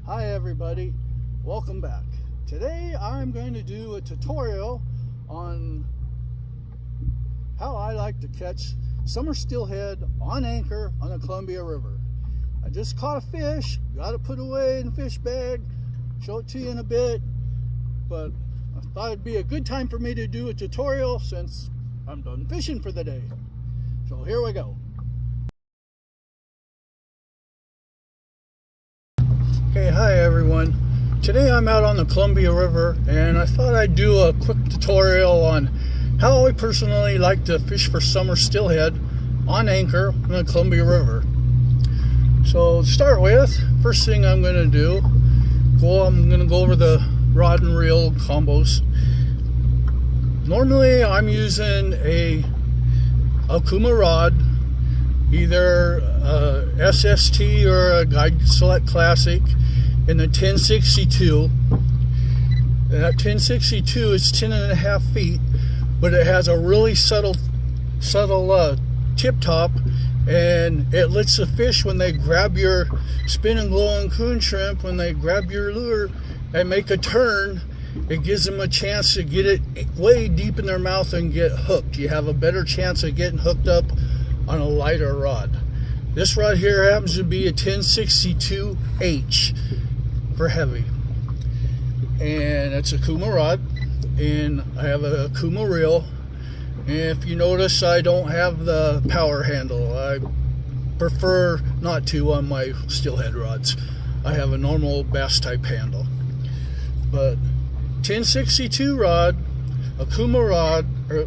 Hi everybody, welcome back. Today I'm going to do a tutorial on how I like to catch summer steelhead on anchor on the Columbia River. I just caught a fish, got it put away in the fish bag, show it to you in a bit, but I thought it'd be a good time for me to do a tutorial since I'm done fishing for the day. So here we go. Okay, hi everyone. Today I'm out on the Columbia River and I thought I'd do a quick tutorial on how I personally like to fish for summer steelhead on anchor on the Columbia River. So to start with, first thing I'm going to do, I'm going to go over the rod and reel combos. Normally I'm using a Okuma rod, either a SST or a Guide Select Classic in the 1062. That 1062 is 10.5 feet, but it has a really subtle tip top, and it lets the fish, when they grab your spin and glow and coon shrimp, when they grab your lure and make a turn, it gives them a chance to get it way deep in their mouth and get hooked. You have a better chance of getting hooked up on a lighter rod. This rod here happens to be a 1062H for heavy, and it's a Okuma rod, and I have a Okuma reel. And if you notice, I don't have the power handle. I prefer not to on my steelhead rods. I have a normal bass type handle. But 1062 rod, Okuma rod or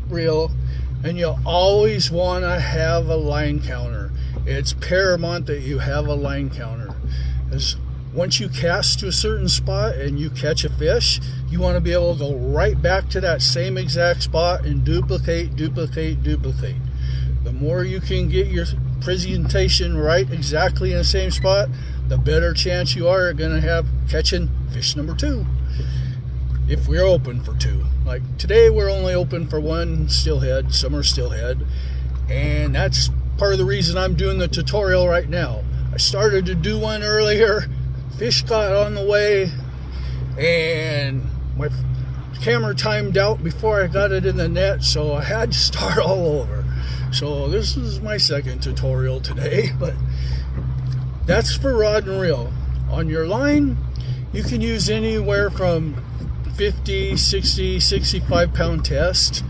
reel, and you always want to have a line counter. It's paramount that you have a line counter, because once you cast to a certain spot and you catch a fish, you want to be able to go right back to that same exact spot and duplicate. The more you can get your presentation right exactly in the same spot, the better chance you are going to have catching fish number 2. If we're open for 2. Like today, we're only open for 1 steelhead, summer steelhead, and that's part of the reason I'm doing the tutorial right now. I started to do one earlier, fish got on the way, and my camera timed out before I got it in the net, so I had to start all over. So this is my second tutorial today, but that's for rod and reel. On your line, you can use anywhere from 50, 60, 65 pound test,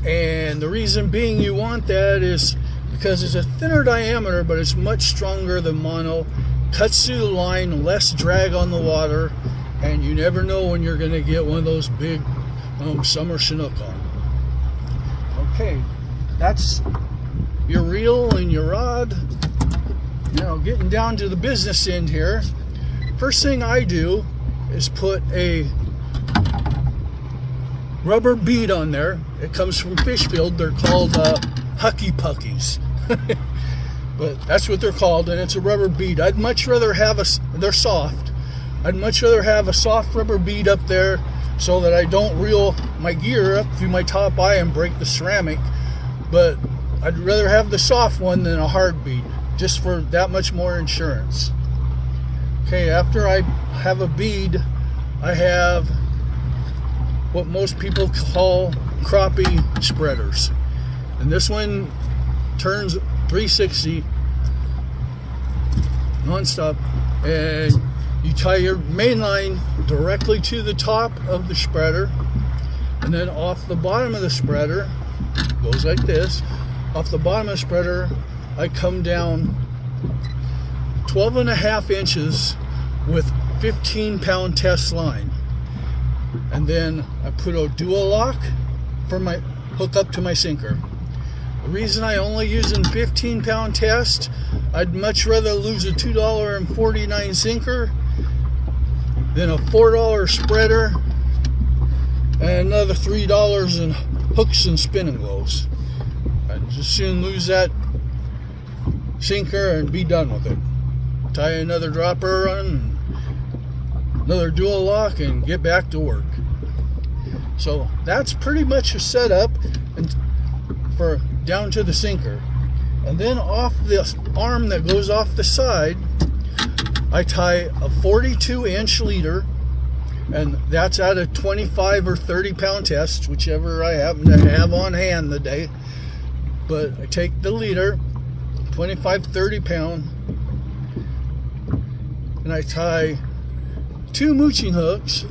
and the reason being you want that is because it's a thinner diameter, but it's much stronger than mono, cuts through the line, less drag on the water, and you never know when you're going to get one of those big summer chinook on. Okay, that's your reel and your rod. Now getting down to the business end here, first thing I do is put a rubber bead on there. It comes from Fishfield. They're called Hucky Puckies. But that's what they're called, and it's a rubber bead. I'd much rather have they're soft. I'd much rather have a soft rubber bead up there so that I don't reel my gear up through my top eye and break the ceramic. But I'd rather have the soft one than a hard bead, just for that much more insurance. Okay, after I have a bead, I have what most people call crappie spreaders. And this one turns 360 non-stop, and you tie your main line directly to the top of the spreader, and then off the bottom of the spreader, goes like this. Off the bottom of the spreader, I come down 12.5 inches with 15-pound test line, and then I put a dual lock for my hook up to my sinker. The reason I only using 15-pound test, I'd much rather lose a $2.49 sinker than a $4 spreader and another $3 in hooks and spinning glows. I'd just soon lose that sinker and be done with it. Tie another dropper on, another dual lock, and get back to work. So that's pretty much a setup for down to the sinker. And then off this arm that goes off the side, I tie a 42-inch leader, and that's at a 25 or 30 pound test, whichever I happen to have on hand the day. But I take the leader, 25, 30 pound, and I tie 2 mooching hooks.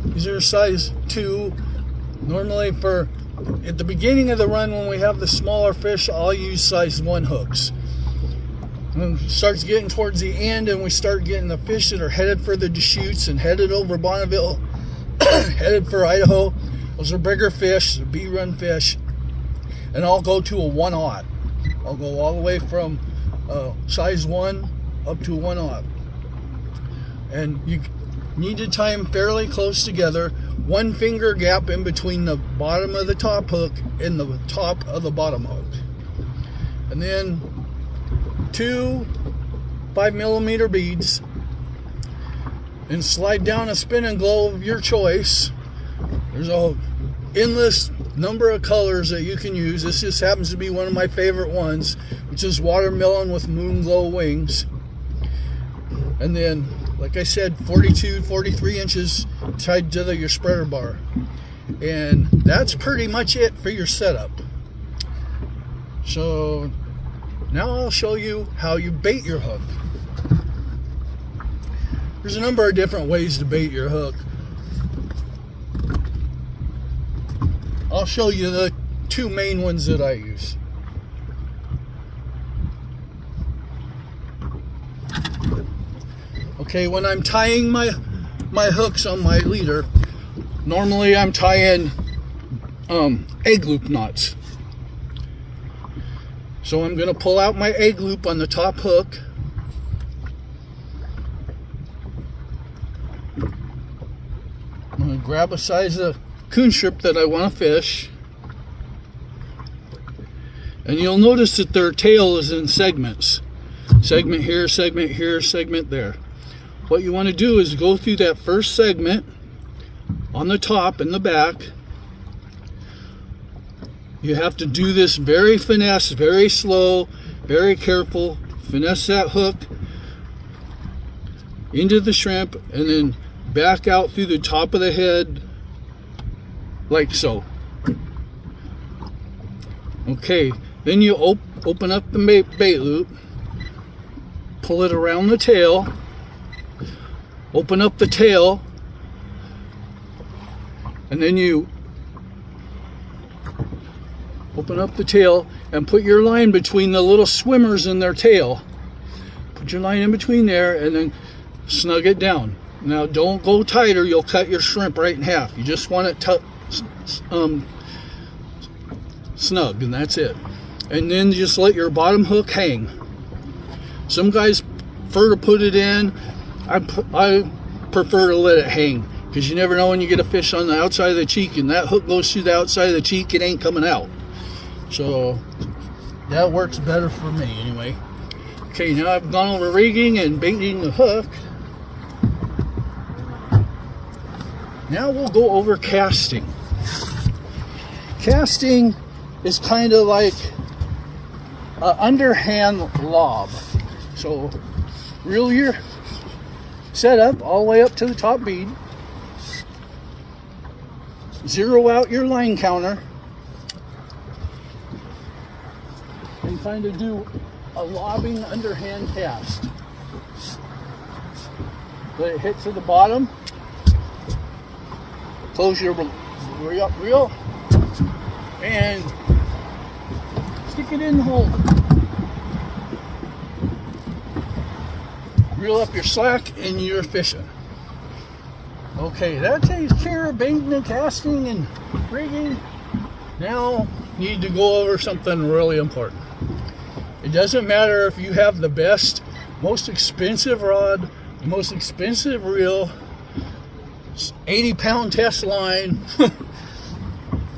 These are size 2. Normally at the beginning of the run when we have the smaller fish, I'll use size 1 hooks. When it starts getting towards the end and we start getting the fish that are headed for the Deschutes and headed over Bonneville, headed for Idaho, those are bigger fish, they're B-run fish, and I'll go to a 1/0. I'll go all the way from size 1 up to 1/0. And you need to tie them fairly close together, 1 finger gap in between the bottom of the top hook and the top of the bottom hook. And then 2 5mm beads, and slide down a spinning globe of your choice. There's a endless number of colors that you can use. This just happens to be one of my favorite ones, which is watermelon with moon glow wings. And then, like I said, 42, 43 inches tied to your spreader bar. And that's pretty much it for your setup. So now I'll show you how you bait your hook. There's a number of different ways to bait your hook. I'll show you the 2 main ones that I use. Okay, when I'm tying my hooks on my leader, normally I'm tying egg loop knots. So I'm going to pull out my egg loop on the top hook. I'm going to grab a size of coon strip that I want to fish. And you'll notice that their tail is in segments. Segment here, segment here, segment there. What you want to do is go through that first segment on the top and the back. You have to do this very finesse, very slow, very careful. Finesse that hook into the shrimp and then back out through the top of the head like so. Okay, then you open up the bait loop, pull it around the tail, open up the tail, and then you open up the tail and put your line between the little swimmers in their tail. Put your line in between there and then snug it down. Now don't go tighter, you'll cut your shrimp right in half. You just want it snug, and that's it. And then just let your bottom hook hang. Some guys prefer to put it in. I prefer to let it hang, because you never know when you get a fish on the outside of the cheek and that hook goes through the outside of the cheek, it ain't coming out. So that works better for me anyway. Okay, now I've gone over rigging and baiting the hook. Now we'll go over casting. Casting is kind of like an underhand lob. So reel your setup all the way up to the top bead. Zero out your line counter. And kind of do a lobbing underhand cast. Let it hit to the bottom. Close your reel and stick it in the hole. Reel up your slack and you're fishing. Okay, that takes care of baiting and casting and rigging. Now you need to go over something really important. It doesn't matter if you have the best, most expensive rod, the most expensive reel, 80-pound test line,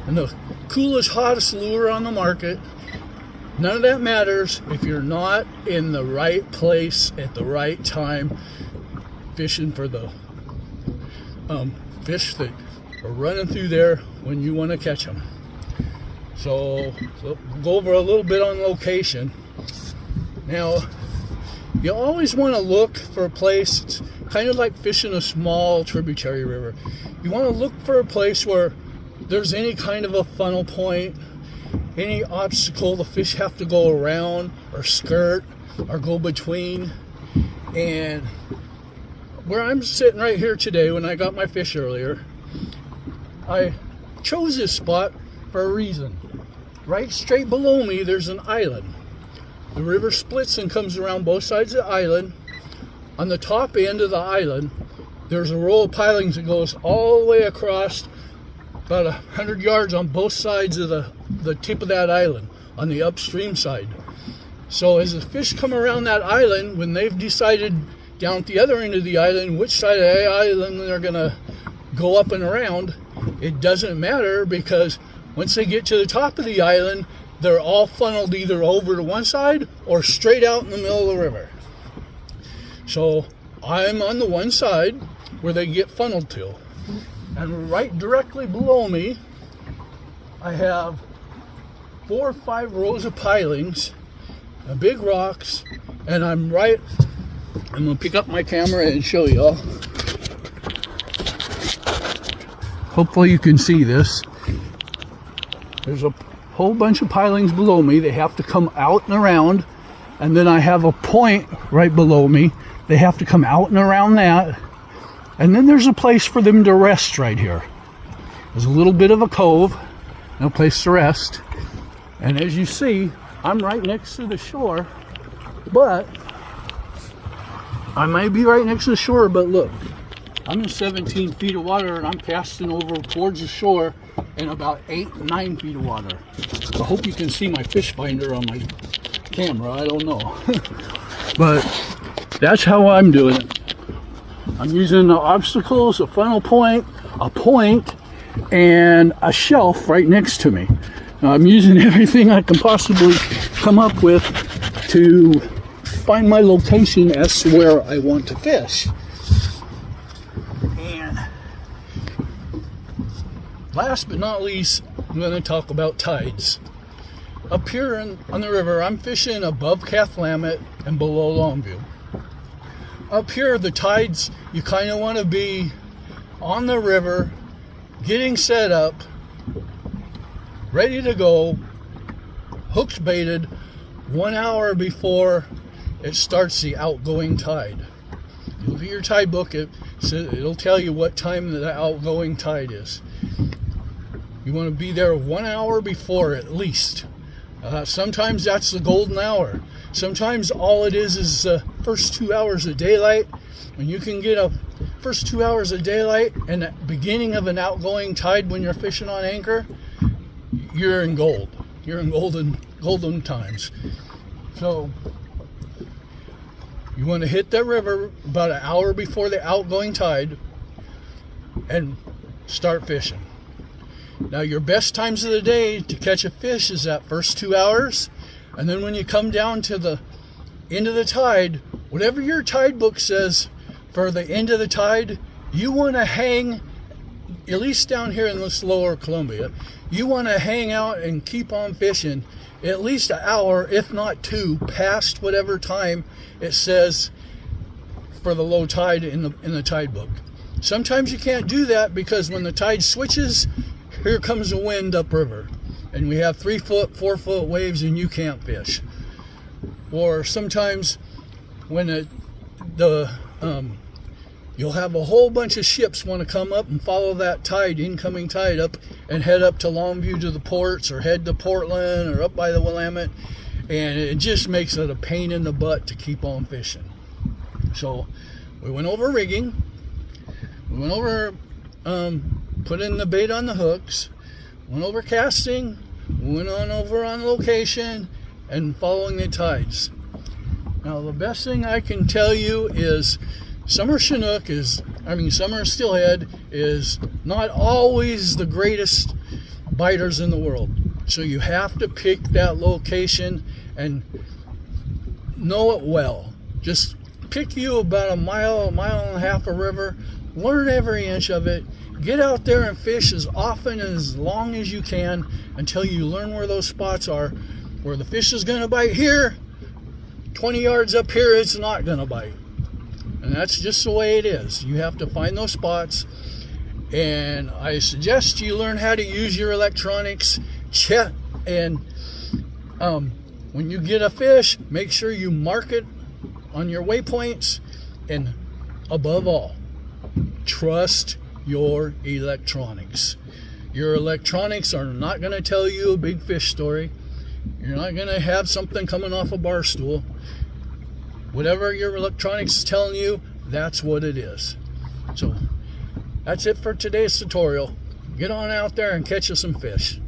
and the coolest, hottest lure on the market. None of that matters if you're not in the right place at the right time fishing for the fish that are running through there when you want to catch them. So we'll go over a little bit on location. Now, you always want to look for a place. It's kind of like fishing a small tributary river. You want to look for a place where there's any kind of a funnel point, any obstacle the fish have to go around or skirt or go between. And where I'm sitting right here today, when I got my fish earlier, I chose this spot for a reason. Right straight below me, there's an island. The river splits and comes around both sides of the island. On the top end of the island, there's a row of pilings that goes all the way across about 100 yards on both sides of the tip of that island, on the upstream side. So as the fish come around that island, when they've decided down at the other end of the island which side of the island they're going to go up and around, it doesn't matter, because once they get to the top of the island, they're all funneled either over to one side or straight out in the middle of the river. So I'm on the one side where they get funneled to. And right directly below me, I have 4 or 5 rows of pilings, big rocks, and I'm going to pick up my camera and show y'all. Hopefully you can see this. There's a whole bunch of pilings below me. They have to come out and around, and then I have a point right below me. They have to come out and around that, and then there's a place for them to rest right here. There's a little bit of a cove, no place to rest, and as you see, I'm right next to the shore, but I may be right next to the shore, but look, I'm in 17 feet of water, and I'm casting over towards the shore in about 8-9 feet of water. I hope you can see my fish finder on my camera. I don't know. But that's how I'm doing it. I'm using the obstacles, a funnel point, a point, and a shelf right next to me. Now, I'm using everything I can possibly come up with to find my location as to where I want to fish. And last but not least, I'm going to talk about tides. Up here on the river, I'm fishing above Cathlamet and below Longview. Up here, the tides, you kind of want to be on the river, getting set up, ready to go, hooks baited, 1 hour before it starts the outgoing tide. You look at your tide book, it'll tell you what time the outgoing tide is. You want to be there 1 hour before at least. Sometimes that's the golden hour. Sometimes all it is the first 2 hours of daylight. When you can get a first 2 hours of daylight and the beginning of an outgoing tide when you're fishing on anchor, you're in gold. You're in golden times. So you want to hit that river about an hour before the outgoing tide and start fishing. Now, your best times of the day to catch a fish is that first 2 hours, and then when you come down to the end of the tide, whatever your tide book says for the end of the tide, you want to hang, at least down here in this lower Columbia, you want to hang out and keep on fishing at least an hour, if not 2, past whatever time it says for the low tide in the tide book. Sometimes you can't do that because when the tide switches, here comes the wind upriver, and we have 3-foot, 4-foot waves, and you can't fish. Or sometimes when you'll have a whole bunch of ships want to come up and follow that tide, incoming tide, up and head up to Longview to the ports, or head to Portland, or up by the Willamette, and it just makes it a pain in the butt to keep on fishing. So we went over rigging, we went over putting the bait on the hooks, went over casting, went on over on location, and following the tides. Now, the best thing I can tell you is Summer Steelhead is not always the greatest biters in the world. So you have to pick that location and know it well. Just pick you about a mile and a half of river, learn every inch of it, get out there and fish as often and as long as you can until you learn where those spots are, where the fish is going to bite here, 20 yards up here, it's not going to bite. And that's just the way it is. You have to find those spots. And I suggest you learn how to use your electronics. Check. And when you get a fish, make sure you mark it on your waypoints. And above all, trust your electronics. Your electronics are not going to tell you a big fish story. You're not going to have something coming off a bar stool. Whatever your electronics is telling you, that's what it is. So that's it for today's tutorial. Get on out there and catch you some fish.